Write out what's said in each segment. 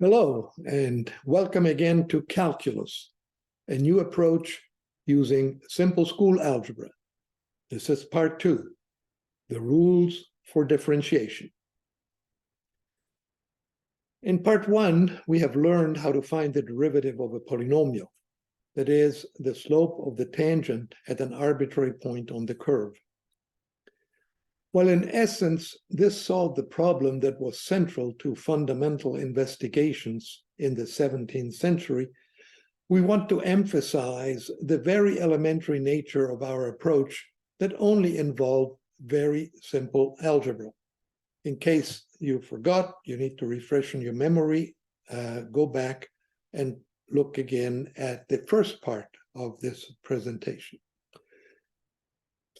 Hello, and welcome again to Calculus, a new approach using simple school algebra. This is part 2, the rules for differentiation. In part 1, we have learned how to find the derivative of a polynomial, that is, the slope of the tangent at an arbitrary point on the curve. Well, in essence, this solved the problem that was central to fundamental investigations in the 17th century. We want to emphasize the very elementary nature of our approach that only involved very simple algebra. In case you forgot, you need to refresh your memory, go back and look again at the first part of this presentation.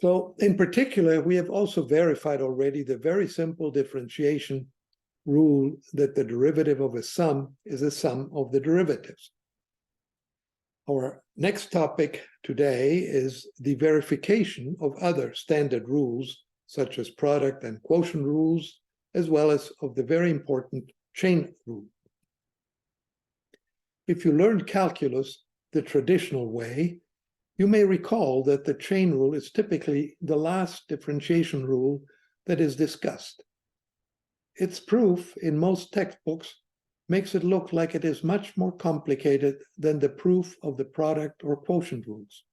So in particular, we have also verified already the very simple differentiation rule that the derivative of a sum is a sum of the derivatives. Our next topic today is the verification of other standard rules, such as product and quotient rules, as well as of the very important chain rule. If you learned calculus the traditional way, you may recall that the chain rule is typically the last differentiation rule that is discussed. Its proof in most textbooks makes it look like it is much more complicated than the proof of the product or quotient rules.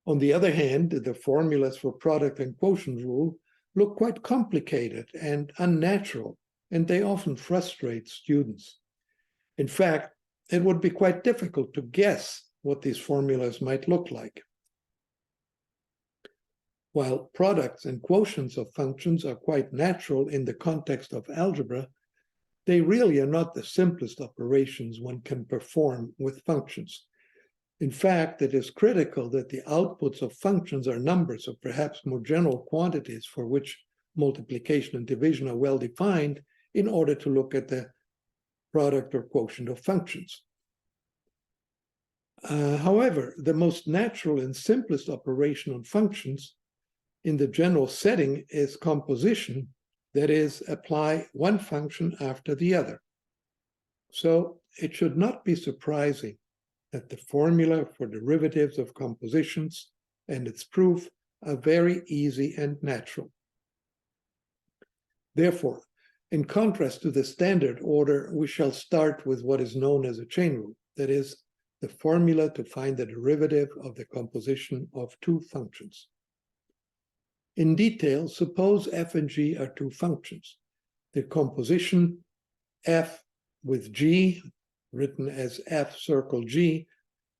On the other hand, the formulas for product and quotient rule look quite complicated and unnatural, and they often frustrate students. In fact, it would be quite difficult to guess what these formulas might look like. While products and quotients of functions are quite natural in the context of algebra, they really are not the simplest operations one can perform with functions. In fact, it is critical that the outputs of functions are numbers or perhaps more general quantities for which multiplication and division are well defined in order to look at the product or quotient of functions. However, the most natural and simplest operation on functions in the general setting is composition, that is, apply one function after the other. So it should not be surprising that the formula for derivatives of compositions and its proof are very easy and natural. Therefore, in contrast to the standard order, we shall start with what is known as a chain rule, that is, the formula to find the derivative of the composition of two functions. In detail, suppose f and g are two functions. The composition f with g, written as f circle g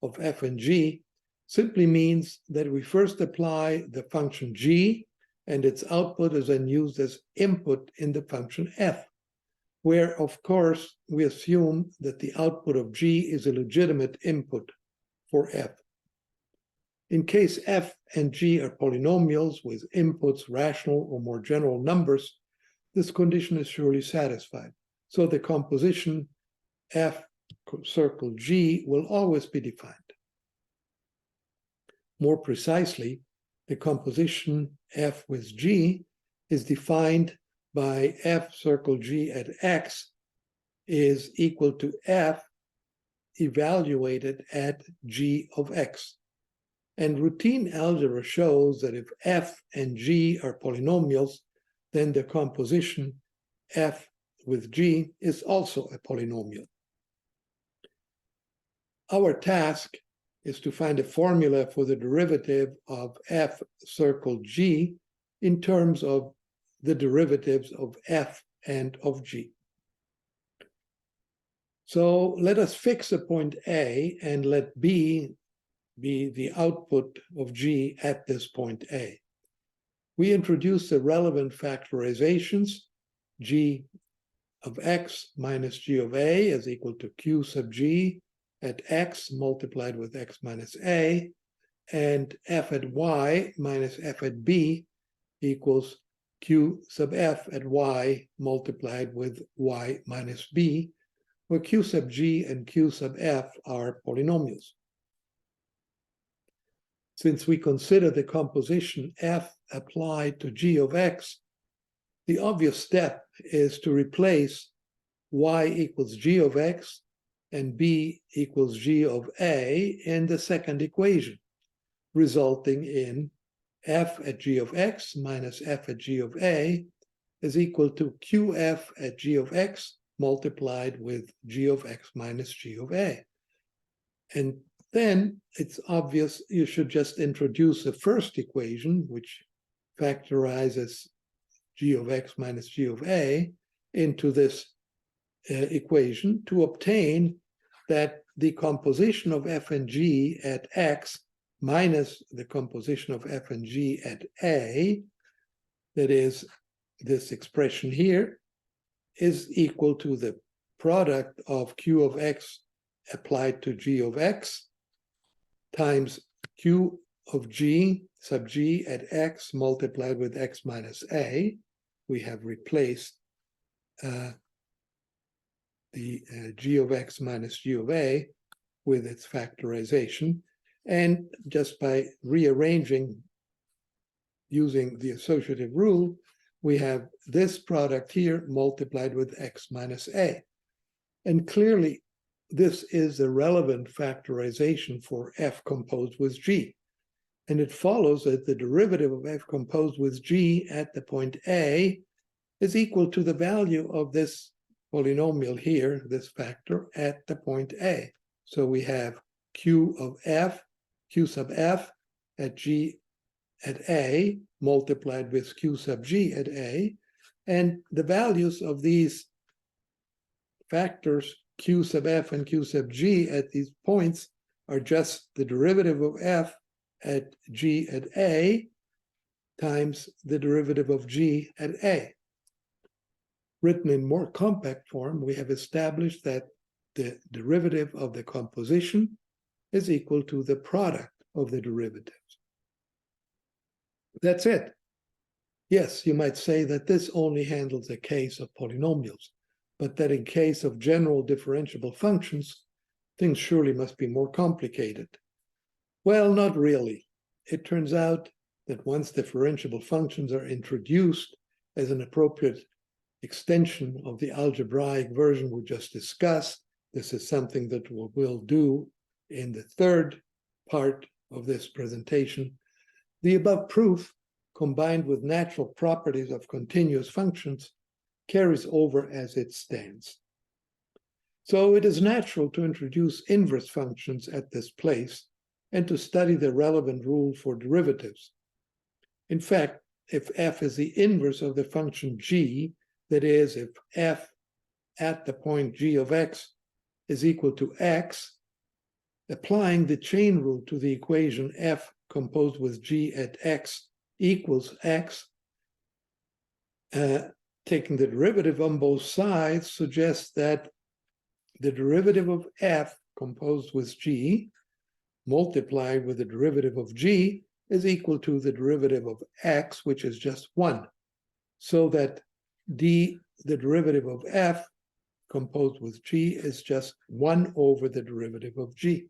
of f and g, simply means that we first apply the function g, and its output is then used as input in the function f, where, of course, we assume that the output of g is a legitimate input for f. In case f and g are polynomials with inputs rational or more general numbers, this condition is surely satisfied. So the composition f circle g will always be defined. More precisely, the composition f with g is defined by f circle g at x is equal to f evaluated at g of x. And routine algebra shows that if f and g are polynomials, then the composition f with g is also a polynomial. Our task is to find a formula for the derivative of f circle g in terms of the derivatives of f and of g. So let us fix a point A and let B be the output of g at this point A. We introduce the relevant factorizations. G of x minus g of a is equal to q sub g at x multiplied with x minus a, and f at y minus f at b equals q sub f at y multiplied with y minus b, where q sub g and q sub f are polynomials. Since we consider the composition f applied to g of x, the obvious step is to replace y equals g of x and b equals g of a in the second equation, resulting in f at g of x minus f at g of a is equal to qf at g of x multiplied with g of x minus g of a. And then it's obvious you should just introduce the first equation, which factorizes g of x minus g of a into this equation to obtain that the composition of f and g at x minus the composition of f and g at a, that is this expression here, is equal to the product of q of x applied to g of x times q of g sub g at x multiplied with x minus a. We have replaced the g of x minus g of a with its factorization. And just by rearranging using the associative rule, we have this product here multiplied with x minus a. And clearly, this is the relevant factorization for f composed with g. And it follows that the derivative of f composed with g at the point a is equal to the value of this polynomial here, this factor, at the point a. So we have q of f, q sub f at g at a multiplied with q sub g at a. And the values of these factors, q sub f and q sub g at these points, are just the derivative of f at g at a times the derivative of g at a. Written in more compact form, we have established that the derivative of the composition is equal to the product of the derivatives. That's it. Yes, you might say that this only handles the case of polynomials, but that in case of general differentiable functions, things surely must be more complicated. Well, not really. It turns out that once differentiable functions are introduced as an appropriate extension of the algebraic version we just discussed, this is something that we'll do in the third part of this presentation, the above proof, combined with natural properties of continuous functions, carries over as it stands. So it is natural to introduce inverse functions at this place and to study the relevant rule for derivatives. In fact, if f is the inverse of the function g, that is, if f at the point g of x is equal to x, applying the chain rule to the equation f composed with g at x equals x, taking the derivative on both sides suggests that the derivative of f composed with g multiplied with the derivative of g is equal to the derivative of x, which is just 1. So that the derivative of f composed with g is just 1 over the derivative of g.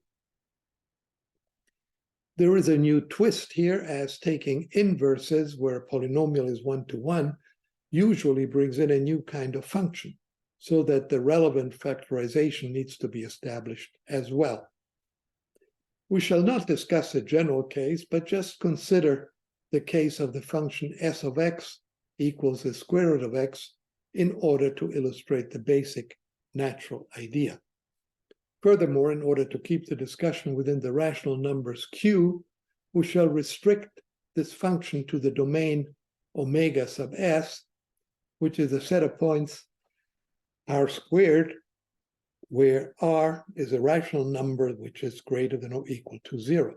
There is a new twist here, as taking inverses where a polynomial is 1-to-1 usually brings in a new kind of function, so that the relevant factorization needs to be established as well. We shall not discuss a general case, but just consider the case of the function s of x equals the square root of x in order to illustrate the basic natural idea. Furthermore, in order to keep the discussion within the rational numbers q, we shall restrict this function to the domain omega sub s, which is a set of points r squared, where r is a rational number which is greater than or equal to 0.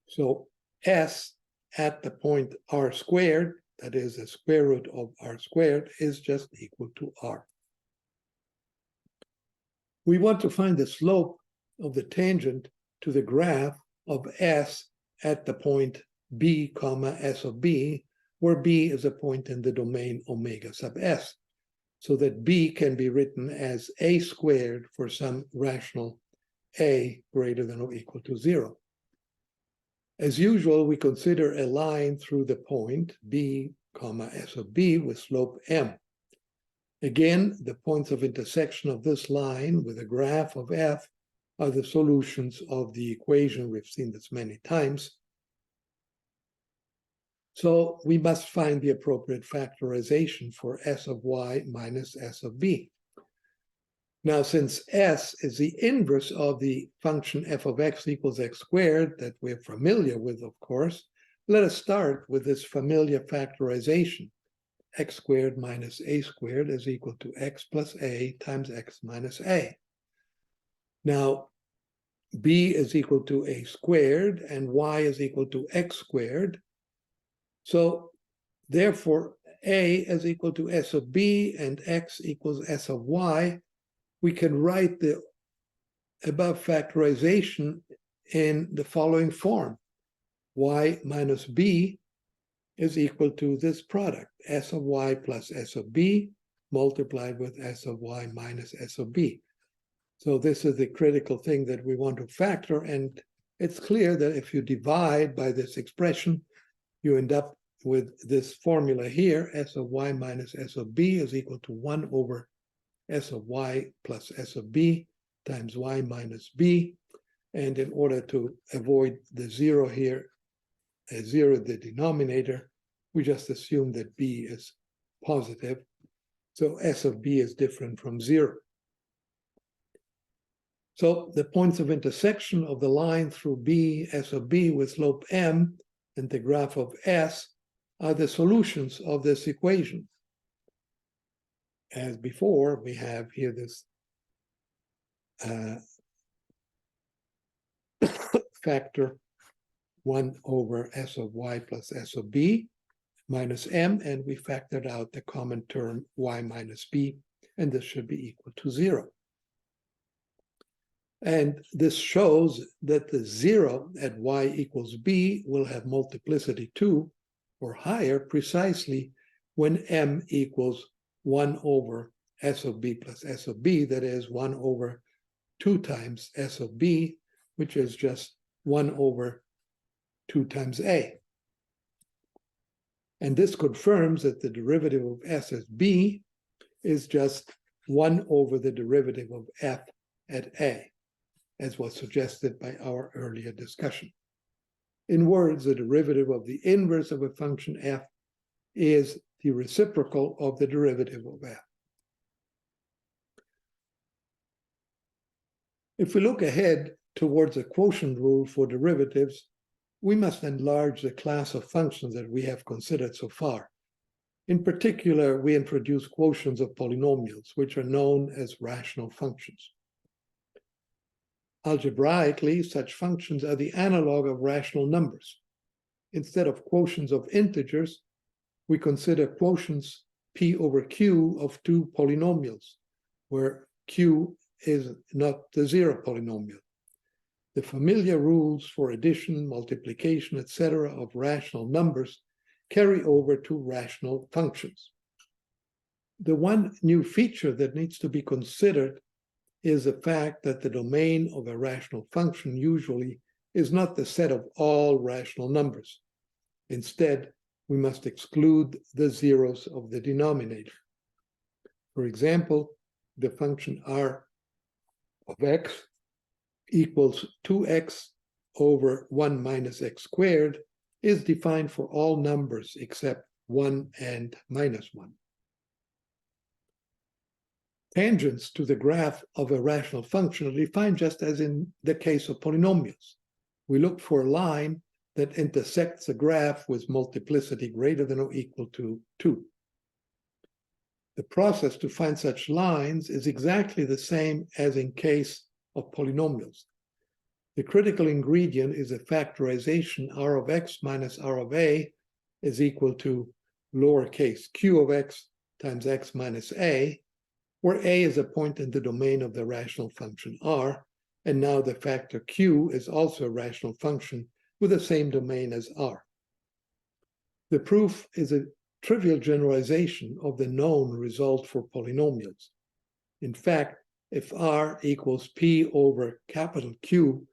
So s at the point r squared, that is the square root of r squared, is just equal to r. We want to find the slope of the tangent to the graph of s at the point b, comma, s of b, where b is a point in the domain omega sub s, so that b can be written as a squared for some rational a greater than or equal to 0. As usual, we consider a line through the point b, comma, s of b with slope m. Again, the points of intersection of this line with a graph of f are the solutions of the equation. We've seen this many times. So we must find the appropriate factorization for s of y minus s of b. Now, since s is the inverse of the function f of x equals x squared that we're familiar with, of course, let us start with this familiar factorization. X squared minus a squared is equal to x plus a times x minus a. Now, b is equal to a squared and y is equal to x squared. So therefore, a is equal to s of b and x equals s of y. We can write the above factorization in the following form. Y minus b is equal to this product, s of y plus s of b multiplied with s of y minus s of b. So this is the critical thing that we want to factor, and it's clear that if you divide by this expression, you end up with this formula here, s of y minus s of b is equal to 1 over s of y plus s of b times y minus b. And in order to avoid the zero here, a zero the denominator, we just assume that b is positive. So s of b is different from 0. So the points of intersection of the line through b, s of b with slope m, and the graph of s are the solutions of this equation. As before, we have here this factor 1 over s of y plus s of b minus m, and we factored out the common term y minus b, and this should be equal to 0. And this shows that the 0 at y equals b will have multiplicity 2 or higher precisely when m equals 1 over s of b plus s of b, that is 1 over 2 times s of b, which is just 1 over 2 times a. And this confirms that the derivative of s as b is just 1 over the derivative of f at a, as was suggested by our earlier discussion. In words, the derivative of the inverse of a function f is the reciprocal of the derivative of f. If we look ahead towards a quotient rule for derivatives, we must enlarge the class of functions that we have considered so far. In particular, we introduce quotients of polynomials, which are known as rational functions. Algebraically, such functions are the analog of rational numbers. Instead of quotients of integers, we consider quotients p over q of two polynomials, where q is not the zero polynomial. The familiar rules for addition, multiplication, etc. of rational numbers carry over to rational functions. The one new feature that needs to be considered is the fact that the domain of a rational function usually is not the set of all rational numbers. Instead, we must exclude the zeros of the denominator. For example, the function r of x equals 2x over 1 minus x squared is defined for all numbers except 1 and minus 1. Tangents to the graph of a rational function are defined just as in the case of polynomials. We look for a line that intersects a graph with multiplicity greater than or equal to 2. The process to find such lines is exactly the same as in case of polynomials. The critical ingredient is a factorization r of x minus r of a is equal to lowercase q of x times x minus a, where a is a point in the domain of the rational function r, and now the factor q is also a rational function with the same domain as r. The proof is a trivial generalization of the known result for polynomials. In fact, if r equals p over capital Q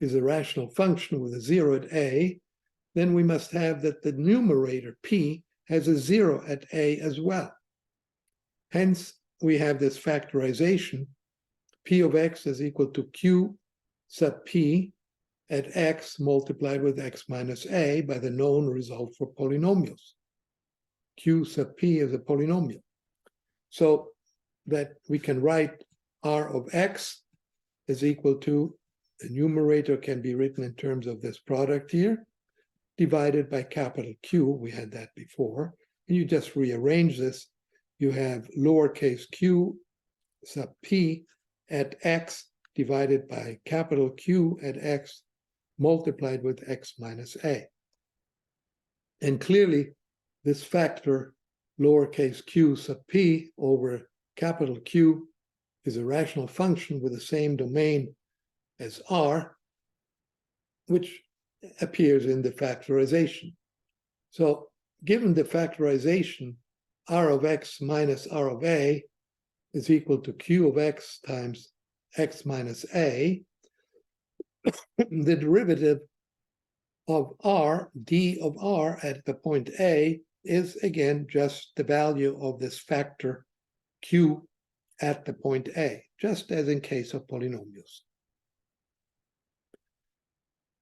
is a rational function with a 0 at a, then we must have that the numerator p has a 0 at a as well. Hence, we have this factorization. P of x is equal to q sub p at x multiplied with x minus a by the known result for polynomials. Q sub p is a polynomial. So that we can write r of x is equal to, the numerator can be written in terms of this product here, divided by capital Q, we had that before, and you just rearrange this. You have lowercase q sub p at x divided by capital Q at x multiplied with x minus a. And clearly, this factor, lowercase q sub p over capital Q, is a rational function with the same domain as r, which appears in the factorization. So given the factorization, r of x minus r of a is equal to q of x times x minus a. The derivative of r, d of r at the point A, is again just the value of this factor q at the point A, just as in case of polynomials.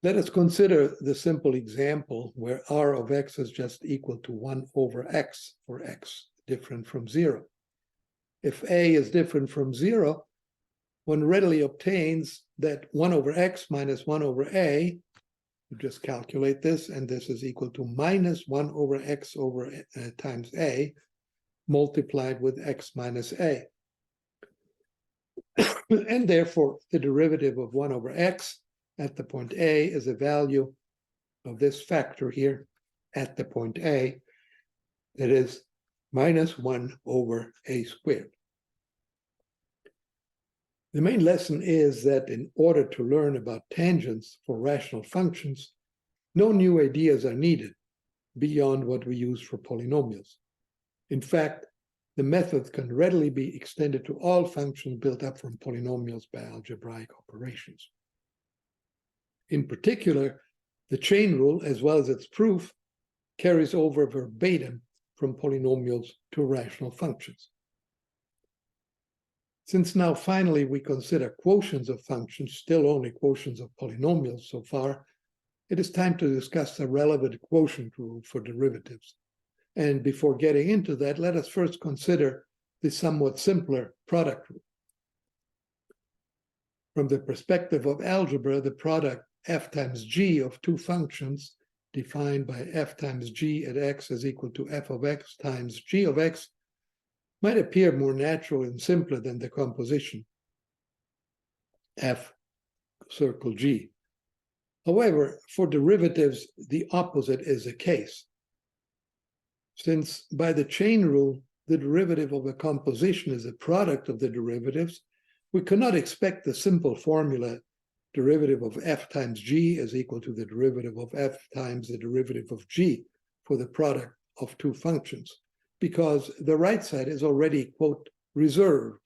Let us consider the simple example where r of x is just equal to 1 over x for x different from 0. If a is different from 0, one readily obtains that 1 over x minus 1 over a, you just calculate this, and this is equal to minus 1 over x over times a multiplied with x minus a. And therefore, the derivative of 1 over x at the point A is a value of this factor here at the point A, that is minus 1 over a squared. The main lesson is that in order to learn about tangents for rational functions, no new ideas are needed beyond what we use for polynomials. In fact, the method can readily be extended to all functions built up from polynomials by algebraic operations. In particular, the chain rule, as well as its proof, carries over verbatim from polynomials to rational functions. Since now finally we consider quotients of functions, still only quotients of polynomials so far, it is time to discuss the relevant quotient rule for derivatives. And before getting into that, let us first consider the somewhat simpler product rule. From the perspective of algebra, the product f times g of two functions defined by f times g at x is equal to f of x times g of x might appear more natural and simpler than the composition f circle g. However, for derivatives, the opposite is the case. Since by the chain rule, the derivative of a composition is a product of the derivatives, we cannot expect the simple formula derivative of f times g is equal to the derivative of f times the derivative of g for the product of two functions, because the right side is already, quote, reserved.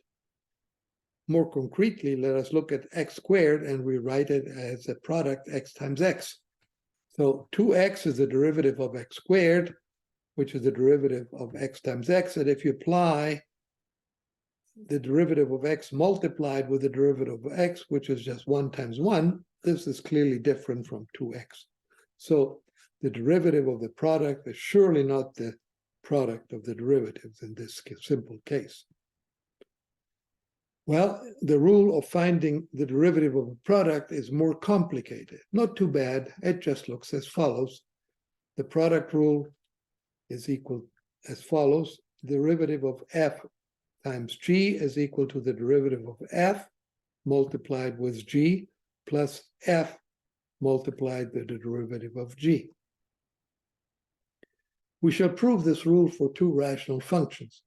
More concretely, let us look at x squared, and we write it as a product x times x. So 2x is the derivative of x squared, which is the derivative of x times x, and if you apply the derivative of x multiplied with the derivative of x, which is just 1 times 1, this is clearly different from 2x. So the derivative of the product is surely not the product of the derivatives in this simple case. Well, the rule of finding the derivative of a product is more complicated. Not too bad, it just looks as follows. The product rule is equal as follows. Derivative of f times g is equal to the derivative of f multiplied with g plus f multiplied with the derivative of g. We shall prove this rule for two rational functions.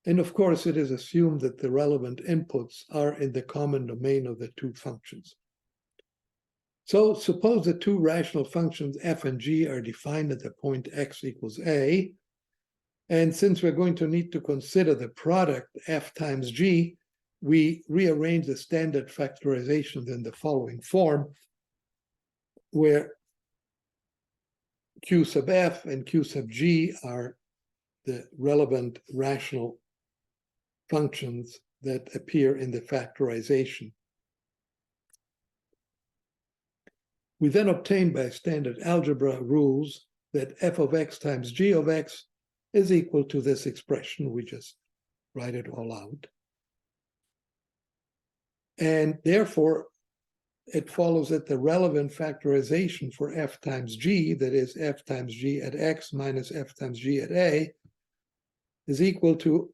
And of course, it is assumed that the relevant inputs are in the common domain of the two functions. So suppose the two rational functions f and g are defined at the point x equals a. And since we're going to need to consider the product f times g, we rearrange the standard factorizations in the following form, where q sub f and q sub g are the relevant rational functions that appear in the factorization. We then obtain by standard algebra rules that f of x times g of x is equal to this expression. We just write it all out. And therefore, it follows that the relevant factorization for f times g, that is f times g at x minus f times g at a, is equal to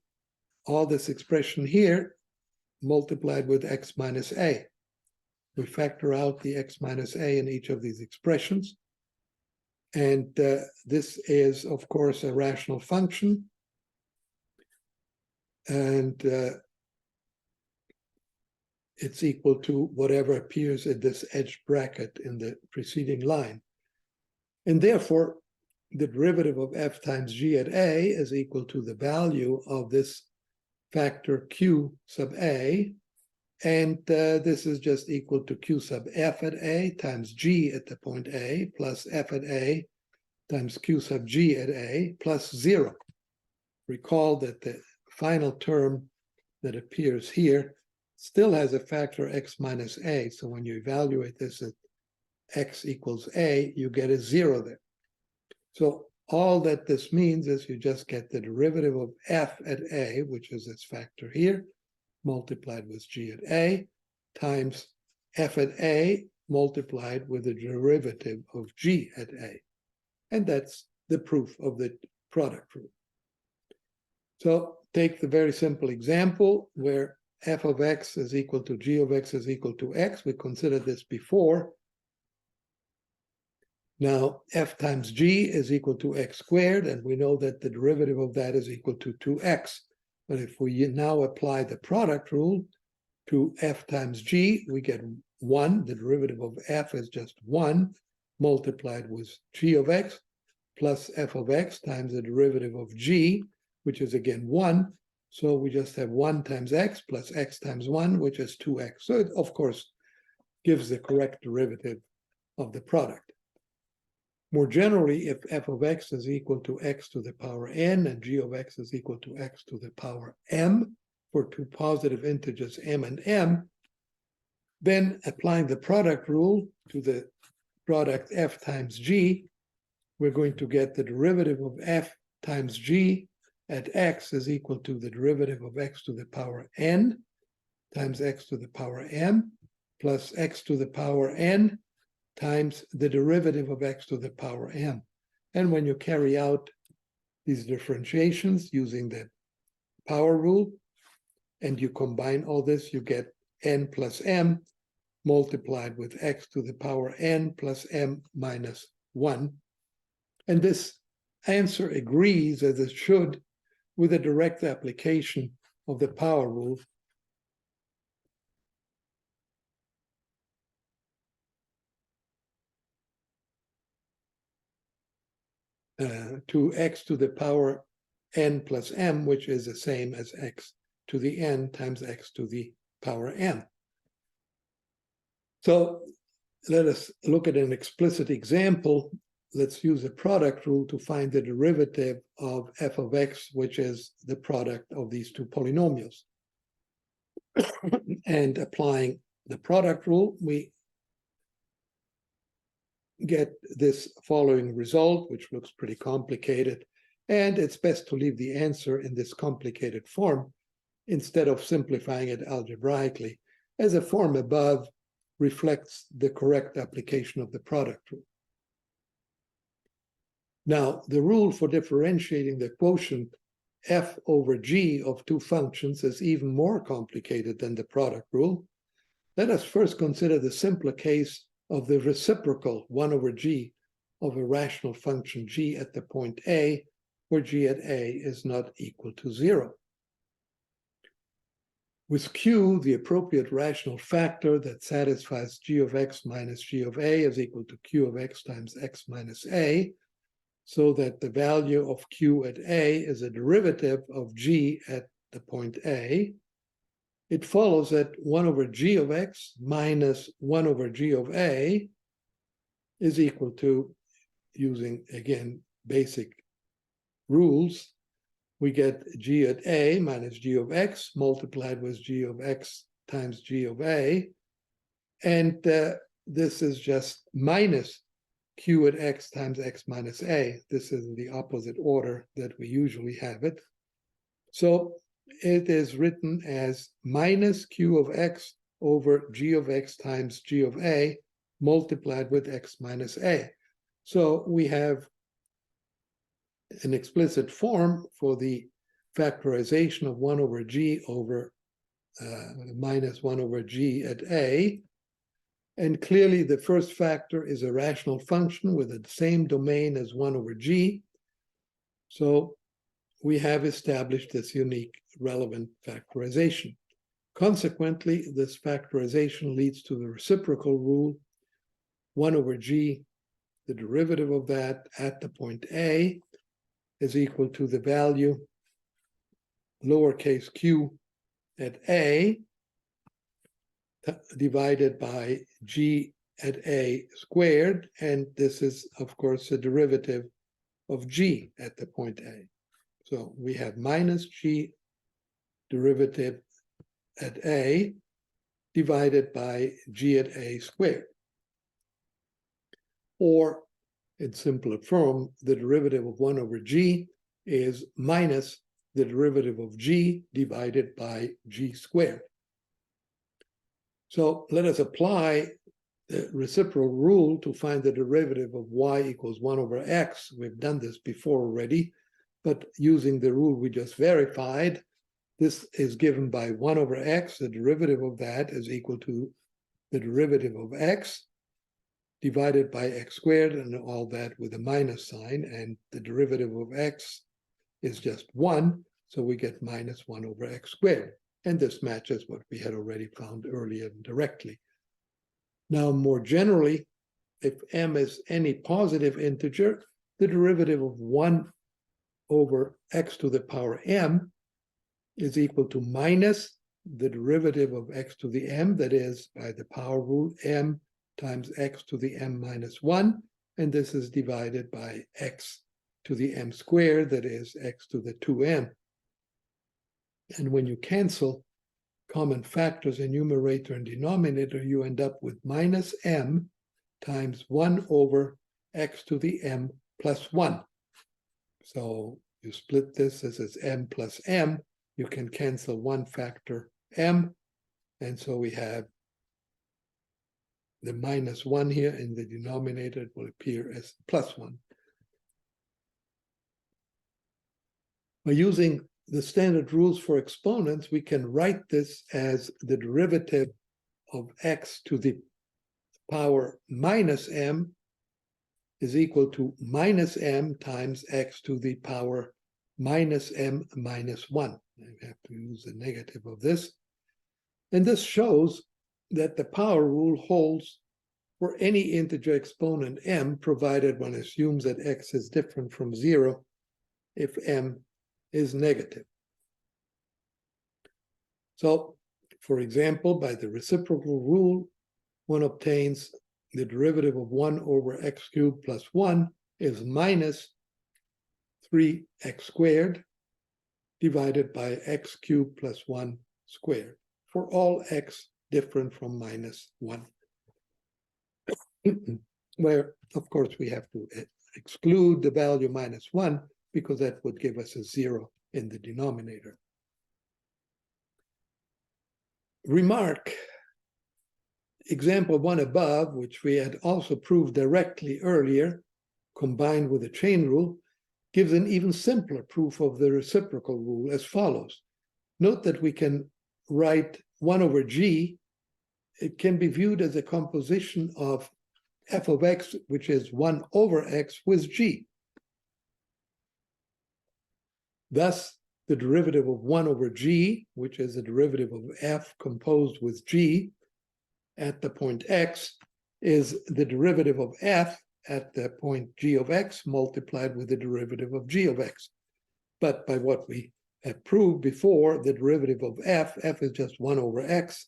all this expression here multiplied with x minus a. We factor out the x minus a in each of these expressions. And this is, of course, a rational function. And it's equal to whatever appears in this edged bracket in the preceding line. And therefore, the derivative of f times g at a is equal to the value of this factor q sub a. And this is just equal to q sub f at a times g at the point a plus f at a times q sub g at a plus 0. Recall that the final term that appears here still has a factor x minus a. So when you evaluate this at x equals a, you get a 0 there. So all that this means is you just get the derivative of f at a, which is this factor here, multiplied with g at a, times f at a multiplied with the derivative of g at a. And that's the proof of the product rule. So take the very simple example where f of x is equal to g of x is equal to x. We considered this before. Now, f times g is equal to x squared, and we know that the derivative of that is equal to 2x. But if we now apply the product rule to f times g, we get 1. The derivative of f is just 1 multiplied with g of x plus f of x times the derivative of g, which is again 1. So we just have 1 times x plus x times 1, which is 2x. So it, of course, gives the correct derivative of the product. More generally, if f of x is equal to x to the power n and g of x is equal to x to the power m for two positive integers m and m, then applying the product rule to the product f times g, we're going to get the derivative of f times g at x is equal to the derivative of x to the power n times x to the power m plus x to the power n times the derivative of x to the power m. And when you carry out these differentiations using the power rule, and you combine all this, you get n plus m multiplied with x to the power n plus m minus 1. And this answer agrees, as it should, with a direct application of the power rule. To x to the power n plus m, which is the same as x to the n times x to the power m. So let us look at an explicit example. Let's use the product rule to find the derivative of f of x, which is the product of these two polynomials. And applying the product rule, we get this following result, which looks pretty complicated. And it's best to leave the answer in this complicated form instead of simplifying it algebraically, as the form above reflects the correct application of the product rule. Now, the rule for differentiating the quotient f over g of two functions is even more complicated than the product rule. Let us first consider the simpler case of the reciprocal 1 over g of a rational function g at the point a, where g at a is not equal to 0. With q, the appropriate rational factor that satisfies g of x minus g of a is equal to q of x times x minus a, so that the value of q at a is a derivative of g at the point a, it follows that 1 over g of x minus 1 over g of a is equal to, using, again, basic rules, we get g at a minus g of x multiplied with g of x times g of a. And this is just minus q at x times x minus a. This is the opposite order that we usually have it. So it is written as minus q of x over g of x times g of a multiplied with x minus a. So we have an explicit form for the factorization of 1 over g over minus 1 over g at a. And clearly the first factor is a rational function with the same domain as 1 over g. So we have established this unique relevant factorization. Consequently, this factorization leads to the reciprocal rule. 1 over g, the derivative of that at the point A, is equal to the value lowercase q at a divided by g at a squared, and this is, of course, the derivative of g at the point A. So we have minus g derivative at a divided by g at a squared. Or, in simpler form, the derivative of 1 over g is minus the derivative of g divided by g squared. So let us apply the reciprocal rule to find the derivative of y equals 1 over x. We've done this before already, but using the rule we just verified, this is given by 1 over x. The derivative of that is equal to the derivative of x divided by x squared, and all that with a minus sign, and the derivative of x is just 1, so we get minus 1 over x squared. And this matches what we had already found earlier directly. Now, more generally, if m is any positive integer, the derivative of 1 over x to the power m is equal to minus the derivative of x to the m, that is, by the power rule, m times x to the m minus 1, and this is divided by x to the m squared, that is, x to the 2m. And when you cancel common factors in numerator and denominator, you end up with minus m times 1 over x to the m plus 1. So you split this as is m plus m. You can cancel one factor m, and so we have the minus 1 here in the denominator. It will appear as plus 1. By using the standard rules for exponents, we can write this as the derivative of x to the power minus m is equal to minus m times x to the power minus m minus 1. I have to use the negative of this. And this shows that the power rule holds for any integer exponent m, provided one assumes that x is different from 0 if m is negative. So, for example, by the reciprocal rule, one obtains the derivative of 1 over x cubed plus 1 is minus 3x squared divided by x cubed plus 1 squared for all x different from minus 1. Where, of course, we have to exclude the value minus 1 because that would give us a 0 in the denominator. Remark, example 1 above, which we had also proved directly earlier, combined with the chain rule, gives an even simpler proof of the reciprocal rule as follows. Note that we can write 1 over g. It can be viewed as a composition of f of x, which is 1 over x, with g. Thus, the derivative of 1 over g, which is the derivative of f composed with g at the point x, is the derivative of f at the point g of x multiplied with the derivative of g of x. But by what we have proved before, the derivative of f is just 1 over x.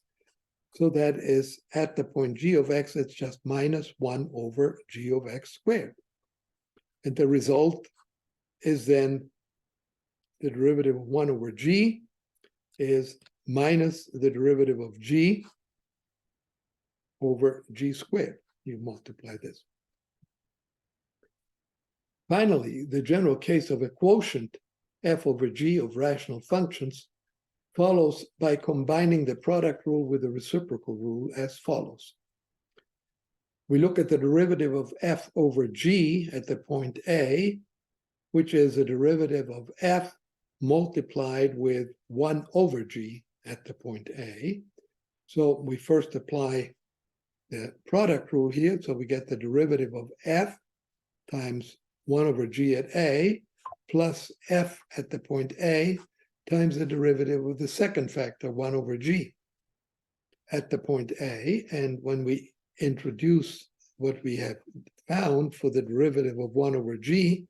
So that is at the point g of x, it's just minus 1 over g of x squared. And the result is then the derivative of 1 over g is minus the derivative of g over g squared. You multiply this. Finally, the general case of a quotient f over g of rational functions follows by combining the product rule with the reciprocal rule as follows. We look at the derivative of f over g at the point A, which is a derivative of f multiplied with 1 over g at the point A. So we first apply the product rule here, so we get the derivative of f times 1 over g at A plus f at the point A times the derivative of the second factor, 1 over g at the point A. And when we introduce what we have found for the derivative of 1 over g,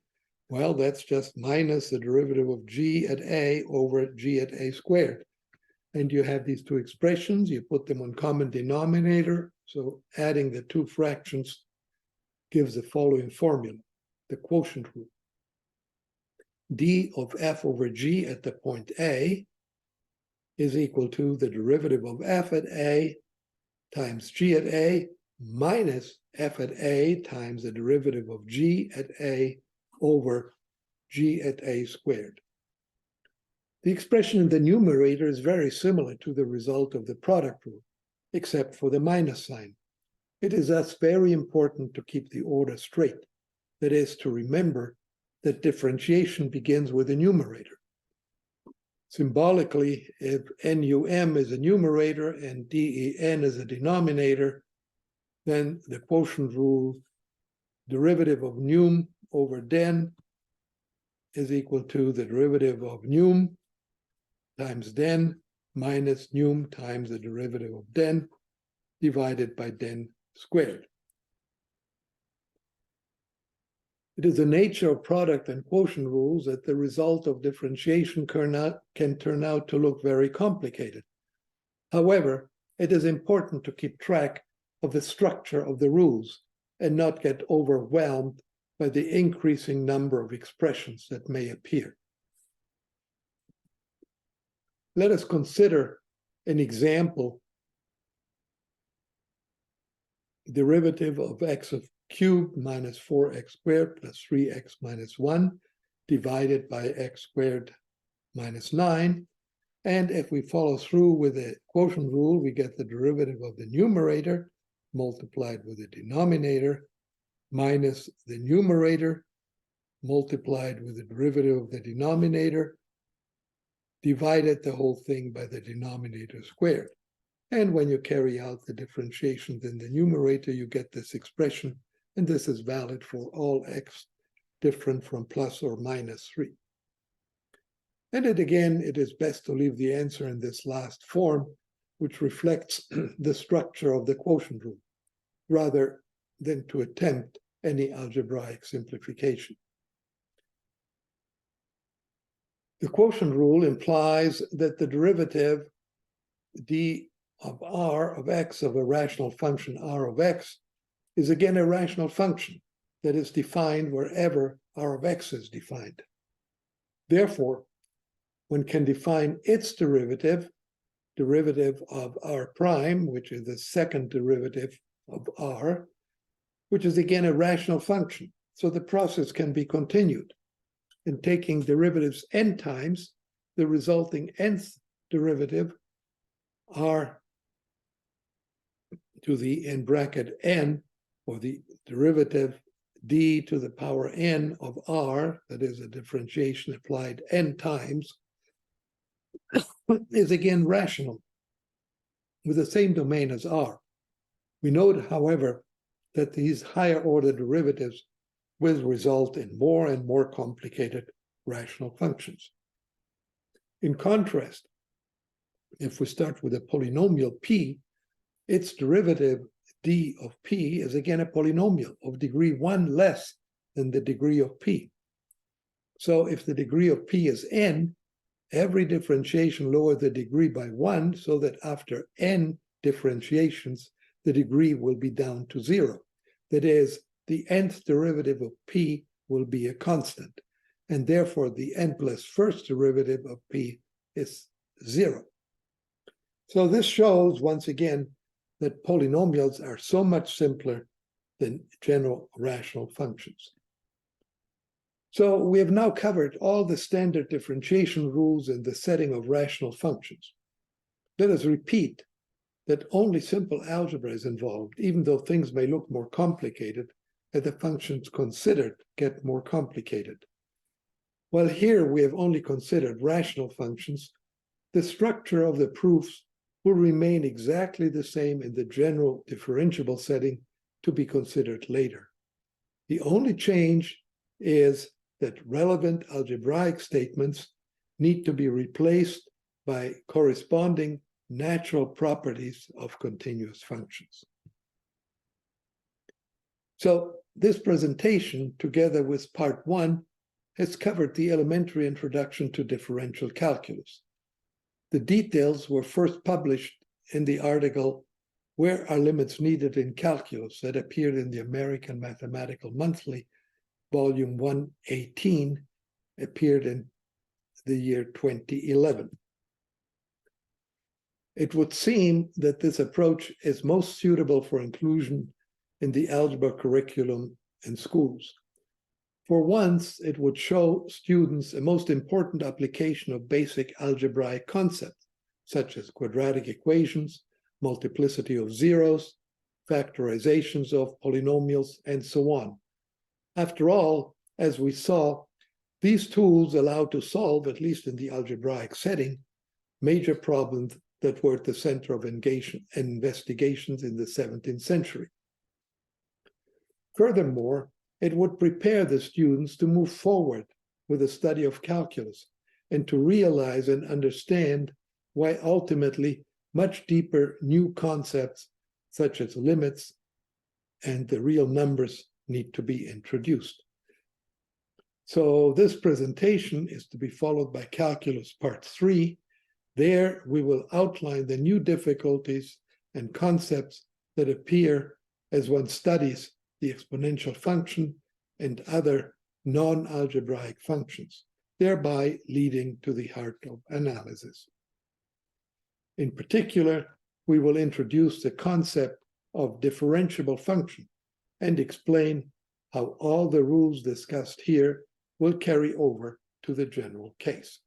well, that's just minus the derivative of g at A over g at A squared. And you have these two expressions, you put them on common denominator, so adding the two fractions gives the following formula, the quotient rule. D of f over g at the point A is equal to the derivative of f at A times g at A minus f at A times the derivative of g at A over g at A squared. The expression in the numerator is very similar to the result of the product rule, except for the minus sign. It is thus very important to keep the order straight. That is, to remember that differentiation begins with the numerator. Symbolically, if NUM is a numerator and DEN is a denominator, then the quotient rule, derivative of num over den, is equal to the derivative of num times den minus num times the derivative of den divided by den squared. It is the nature of product and quotient rules that the result of differentiation can turn out to look very complicated. However, it is important to keep track of the structure of the rules and not get overwhelmed by the increasing number of expressions that may appear. Let us consider an example. Derivative of x of cubed minus 4x squared plus 3x minus 1 divided by x squared minus 9. And if we follow through with the quotient rule, we get the derivative of the numerator multiplied with the denominator minus the numerator multiplied with the derivative of the denominator, divided the whole thing by the denominator squared. And when you carry out the differentiations in the numerator, you get this expression, and this is valid for all x different from plus or minus 3. And it is best to leave the answer in this last form, which reflects the structure of the quotient rule, rather than to attempt any algebraic simplification. The quotient rule implies that the derivative d of r of x of a rational function r of x is again a rational function that is defined wherever r of x is defined. Therefore, one can define its derivative of r prime, which is the second derivative of r, which is again a rational function. So the process can be continued. In taking derivatives n times, the resulting nth derivative, r to the in bracket n, or the derivative d to the power n of r, that is a differentiation applied n times, is again rational with the same domain as r. We note, however, that these higher order derivatives will result in more and more complicated rational functions. In contrast, if we start with a polynomial p, its derivative d of p is again a polynomial of degree 1 less than the degree of p. So if the degree of p is n, every differentiation lowers the degree by 1, so that after n differentiations, the degree will be down to 0. That is, the nth derivative of p will be a constant. and therefore the n plus first derivative of p is 0. So this shows, once again, that polynomials are so much simpler than general rational functions. So we have now covered all the standard differentiation rules in the setting of rational functions. Let us repeat that only simple algebra is involved, even though things may look more complicated as the functions considered get more complicated. While here we have only considered rational functions, the structure of the proofs will remain exactly the same in the general differentiable setting to be considered later. The only change is that relevant algebraic statements need to be replaced by corresponding natural properties of continuous functions. So this presentation, together with part 1, has covered the elementary introduction to differential calculus. The details were first published in the article "Where Are Limits Needed in Calculus" that appeared in the American Mathematical Monthly, volume 118, appeared in the year 2011. It would seem that this approach is most suitable for inclusion in the algebra curriculum in schools. For once, it would show students a most important application of basic algebraic concepts, such as quadratic equations, multiplicity of zeros, factorizations of polynomials, and so on. After all, as we saw, these tools allow to solve, at least in the algebraic setting, major problems that were at the center of investigations in the 17th century. Furthermore, it would prepare the students to move forward with the study of calculus and to realize and understand why ultimately much deeper new concepts such as limits and the real numbers need to be introduced. So this presentation is to be followed by Calculus Part 3. There we will outline the new difficulties and concepts that appear as one studies the exponential function and other non-algebraic functions, thereby leading to the heart of analysis. In particular, we will introduce the concept of differentiable function and explain how all the rules discussed here will carry over to the general case.